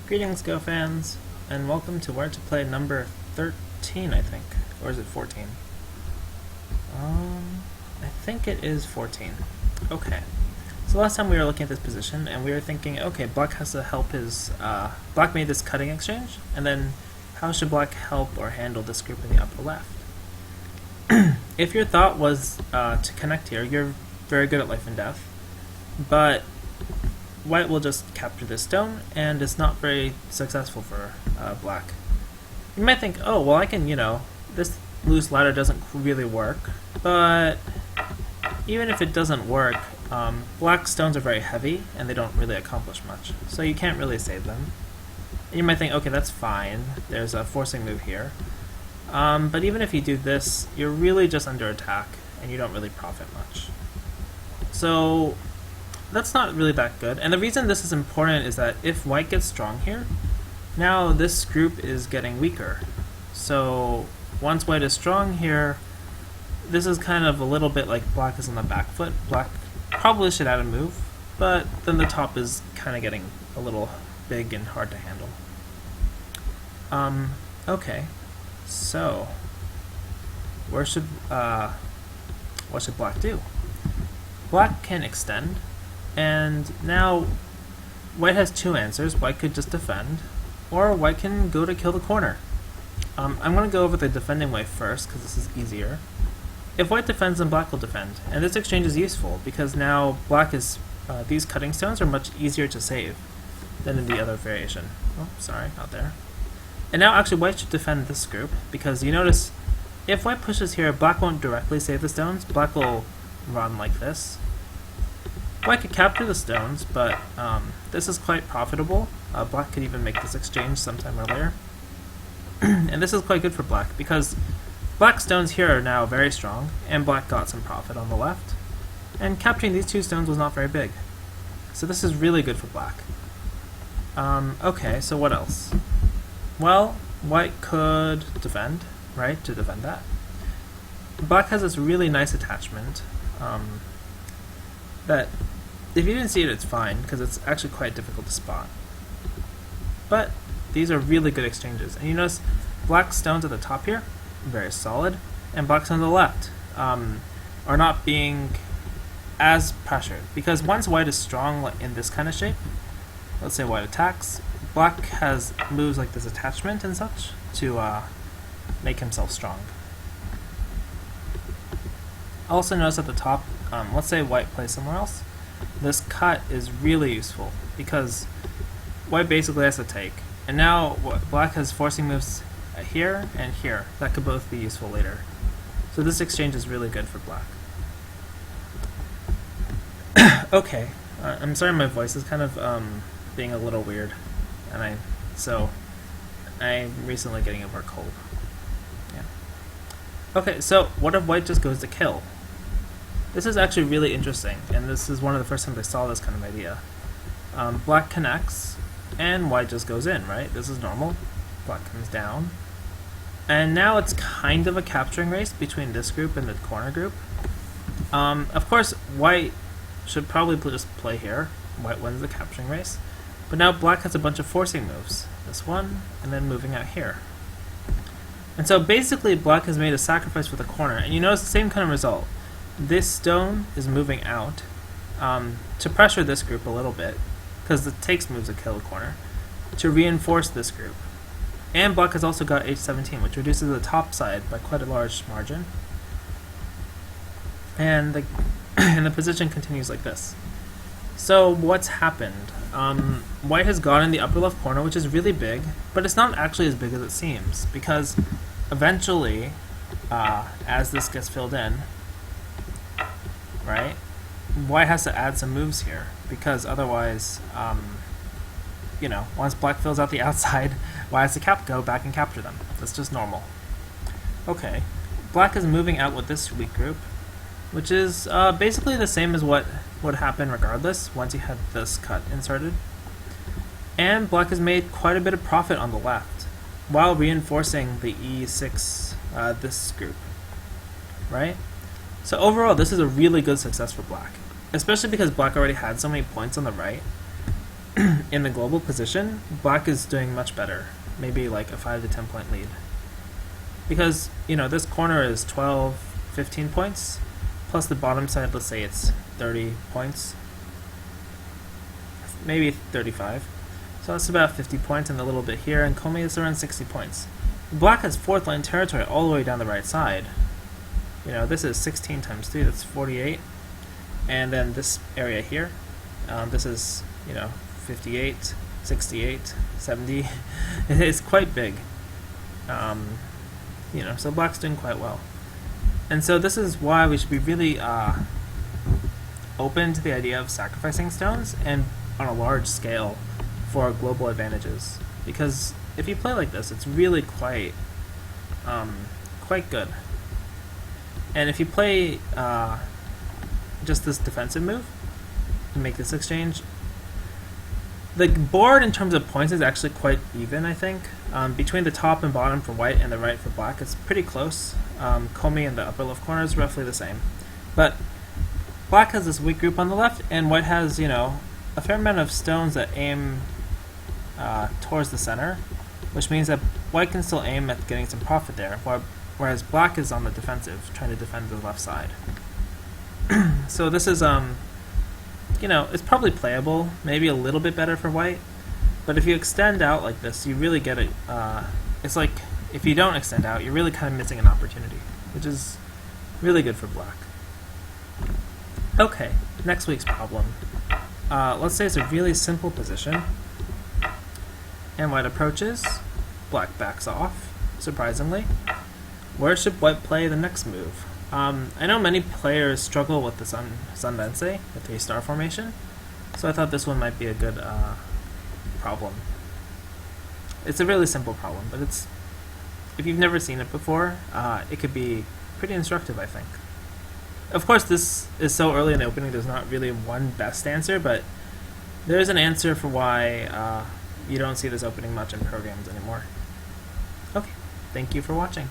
Greetings, Go fans, and welcome to Where to Play number 13, I think. Or is it 14? I think it is 14. Okay. So last time we were looking at this position, and we were thinking, okay, Black has to help his... Black made this cutting exchange, and then how should Black help or handle this group in the upper left? If your thought was to connect here, you're very good at life and death, but White will just capture this stone, and it's not very successful for Black. You might think, oh, well I can, this loose ladder doesn't really work, but even if it doesn't work, Black stones are very heavy, and they don't really accomplish much, so you can't really save them. And you might think, okay, that's fine, there's a forcing move here. But even if you do this, you're really just under attack, and you don't really profit much. So that's not really that good. And the reason this is important is that if White gets strong here, now this group is getting weaker. So once White is strong here, this is kind of a little bit like Black is on the back foot. Black probably should add a move, but then the top is kind of getting a little big and hard to handle. Okay. So, what should Black do? Black can extend, and now White has two answers. White could just defend, or White can go to kill the corner. I'm going to go over the defending way first, because this is easier. If White defends, then Black will defend, and this exchange is useful, because now Black is, these cutting stones are much easier to save than in the other variation. Oh, sorry, not there. And now actually White should defend this group, because you notice if White pushes here, Black won't directly save the stones. Black will run like this. White could capture the stones, but this is quite profitable. Black could even make this exchange sometime earlier. And this is quite good for Black, because Black stones here are now very strong, and Black got some profit on the left. And capturing these two stones was not very big. So this is really good for Black. Okay, so what else? Well, White could defend, right, to defend that. Black has this really nice attachment that, if you didn't see it, it's fine, because it's actually quite difficult to spot. But these are really good exchanges. And you notice Black stones at the top here, very solid, and Black stones on the left are not being as pressured. Because once White is strong like in this kind of shape, let's say White attacks, Black has moves like this attachment and such to make himself strong. Also notice at the top, let's say White plays somewhere else, this cut is really useful because White basically has to take. And now Black has forcing moves here and here that could both be useful later. So this exchange is really good for Black. Okay, I'm sorry my voice is kind of being a little weird. And I'm recently getting over a cold. Yeah. Okay, so what if White just goes to kill? This is actually really interesting, and this is one of the first times I saw this kind of idea. Black connects, and White just goes in, right? This is normal. Black comes down. And now it's kind of a capturing race between this group and the corner group. Of course, White should probably just play here. White wins the capturing race. But now Black has a bunch of forcing moves. This one, and then moving out here. And so basically Black has made a sacrifice for the corner, and you notice the same kind of result. This stone is moving out to pressure this group a little bit, because it takes moves to kill the corner, to reinforce this group. And Black has also got H17, which reduces the top side by quite a large margin. And the position continues like this. So what's happened? White has gone in the upper left corner, which is really big, but it's not actually as big as it seems, because eventually, as this gets filled in, right, White has to add some moves here, because otherwise, once Black fills out the outside, White has to go back and capture them. That's just normal. Okay, Black is moving out with this weak group, which is basically the same as what would happen regardless once you had this cut inserted. And Black has made quite a bit of profit on the left while reinforcing the E6, this group, right? So overall, this is a really good success for Black, especially because Black already had so many points on the right. in the global position, black is doing much better. Maybe like a 5 to 10 point lead. Because, this corner is 12, 15 points, plus the bottom side, let's say it's 30 points, maybe 35. So that's about 50 points and a little bit here, and Komi is around 60 points. Black has 4th line territory all the way down the right side. This is 16 times 3, that's 48. And then this area here, this is, 58, 68, 70. It's quite big. So black's doing quite well. And so this is why we should be really open to the idea of sacrificing stones and on a large scale for global advantages. Because if you play like this, it's really quite good. And if you play just this defensive move to make this exchange, the board in terms of points is actually quite even, I think. Between the top and bottom for white and the right for black, it's pretty close. Komi in the upper left corner is roughly the same. But black has this weak group on the left, and white has, a fair amount of stones that aim towards the center, which means that white can still aim at getting some profit there, whereas black is on the defensive, trying to defend the left side. So this is, it's probably playable, maybe a little bit better for white, but if you extend out like this, you really get it. It's like, if you don't extend out, you're really kind of missing an opportunity, which is really good for black. Okay, next week's problem. Let's say it's a really simple position, and white approaches, black backs off, surprisingly. Where should white play the next move? I know many players struggle with the Sanbensei, the 3-star formation, so I thought this one might be a good problem. It's a really simple problem, but if you've never seen it before, it could be pretty instructive, I think. Of course, this is so early in the opening, there's not really one best answer, but there is an answer for why you don't see this opening much in programs anymore. Okay, thank you for watching.